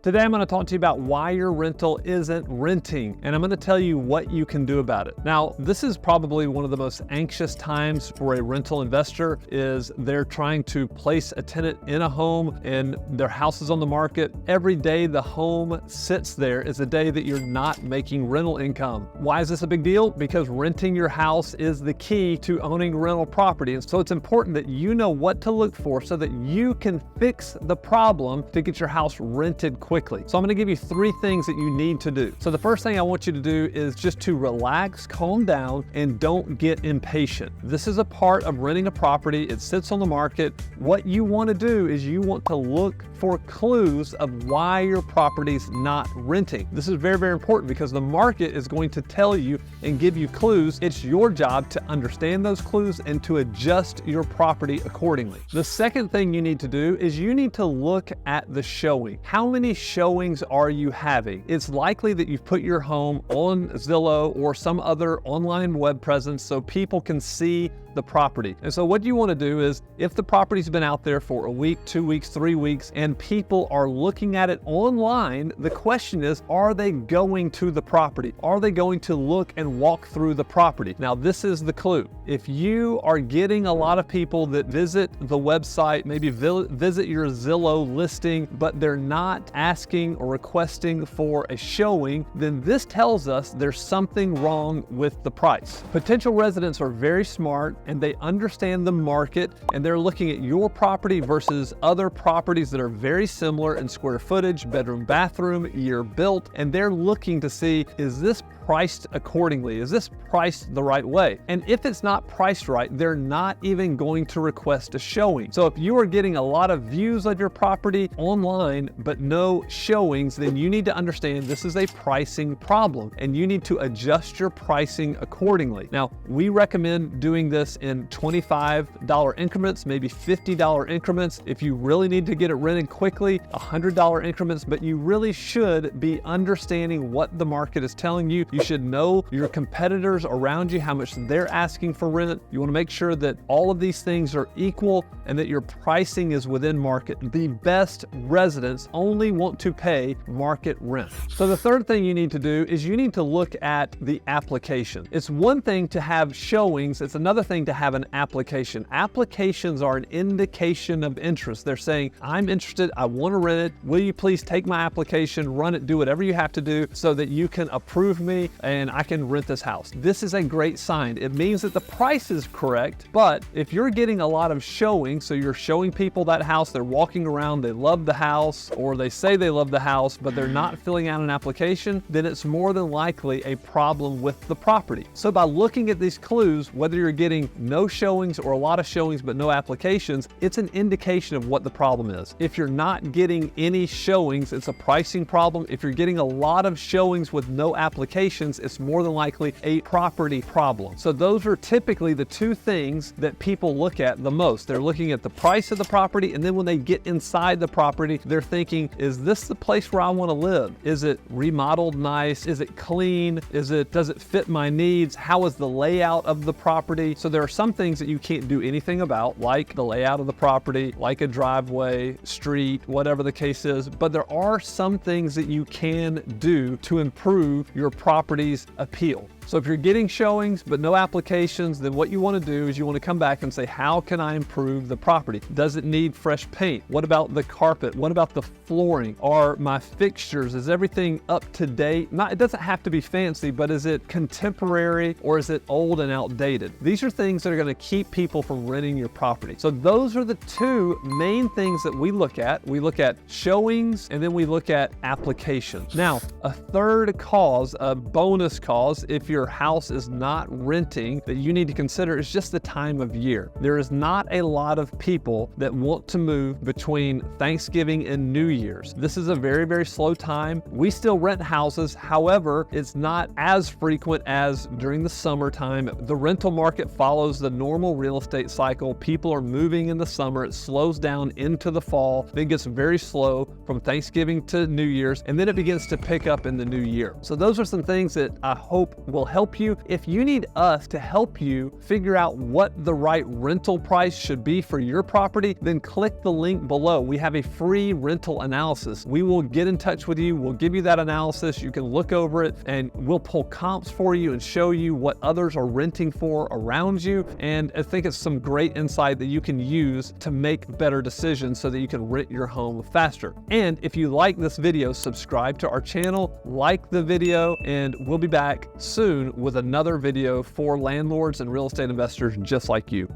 Today I'm going to talk to you about why your rental isn't renting, and I'm going to tell you what you can do about it. Now, this is probably one of the most anxious times for a rental investor. Is they're trying to place a tenant in a home and their house is on the market. Every day the home sits there is a day that you're not making rental income. Why is this a big deal? Because renting your house is the key to owning rental property, and so it's important that you know what to look for so that you can fix the problem to get your house rented quickly. So I'm going to give you 3 things that you need to do. So the first thing I want you to do is just to relax, calm down, and don't get impatient. This is a part of renting a property. It sits on the market. What you want to do is you want to look for clues of why your property's not renting. This is very, very important because the market is going to tell you and give you clues. It's your job to understand those clues and to adjust your property accordingly. The second thing you need to do is you need to look at the showing. How many showings are you having? It's likely that you've put your home on Zillow or some other online web presence so people can see the property. And so what you want to do is, if the property's been out there for a week, 2 weeks, 3 weeks, and people are looking at it online, the question is, are they going to the property? Are they going to look and walk through the property? Now, this is the clue. If you are getting a lot of people that visit the website, maybe visit your Zillow listing, but they're not asking or requesting for a showing, then this tells us there's something wrong with the price. Potential residents are very smart and they understand the market, and they're looking at your property versus other properties that are very similar in square footage, bedroom, bathroom, year built, and they're looking to see, is this priced accordingly? Is this priced the right way? And if it's not priced right, they're not even going to request a showing. So if you are getting a lot of views of your property online, but no showings, then you need to understand this is a pricing problem and you need to adjust your pricing accordingly. Now, we recommend doing this in $25 increments, maybe $50 increments. If you really need to get it rented quickly, $100 increments, but you really should be understanding what the market is telling you. You should know your competitors around you, how much they're asking for rent. You want to make sure that all of these things are equal and that your pricing is within market. The best residents only want to pay market rent. So the third thing you need to do is you need to look at the application. It's one thing to have showings, it's another thing to have an application. Applications are an indication of interest. They're saying, I'm interested, I want to rent it. Will you please take my application, run it, do whatever you have to do so that you can approve me and I can rent this house. This is a great sign. It means that the price is correct, but if you're getting a lot of showings, so you're showing people that house, they're walking around, they love the house, or they say they love the house, but they're not filling out an application, then it's more than likely a problem with the property. So by looking at these clues, whether you're getting no showings or a lot of showings but no applications, it's an indication of what the problem is. If you're not getting any showings, it's a pricing problem. If you're getting a lot of showings with no applications, it's more than likely a property problem. So those are typically the 2 things that people look at the most. They're looking at the price of the property, and then when they get inside the property, they're thinking, is this the place where I want to live? Is it remodeled nice? Is it clean? Does it fit my needs? How is the layout of the property? So there are some things that you can't do anything about, like the layout of the property, like a driveway, street, whatever the case is, but there are some things that you can do to improve your property's appeal. So if you're getting showings but no applications, then what you want to do is you want to come back and say, how can I improve the property? Does it need fresh paint? What about the carpet? What about the flooring? Are my fixtures, is everything up to date? It doesn't have to be fancy, but is it contemporary or is it old and outdated? These are things that are going to keep people from renting your property. So those are the 2 main things that we look at. We look at showings and then we look at applications. Now, a third cause, a bonus cause, if your house is not renting, that you need to consider is just the time of year. There is not a lot of people that want to move between Thanksgiving and New Year's. This is a very, very slow time. We still rent houses. However, it's not as frequent as during the summertime. The rental market follows the normal real estate cycle. People are moving in the summer. It slows down into the fall, then gets very slow from Thanksgiving to New Year's, and then it begins to pick up in the new year. So those are some things that I hope will will help you. If you need us to help you figure out what the right rental price should be for your property, then click the link below. We have a free rental analysis. We will get in touch with you. We'll give you that analysis. You can look over it and we'll pull comps for you and show you what others are renting for around you. And I think it's some great insight that you can use to make better decisions so that you can rent your home faster. And if you like this video, subscribe to our channel, like the video, and we'll be back soon with another video for landlords and real estate investors just like you.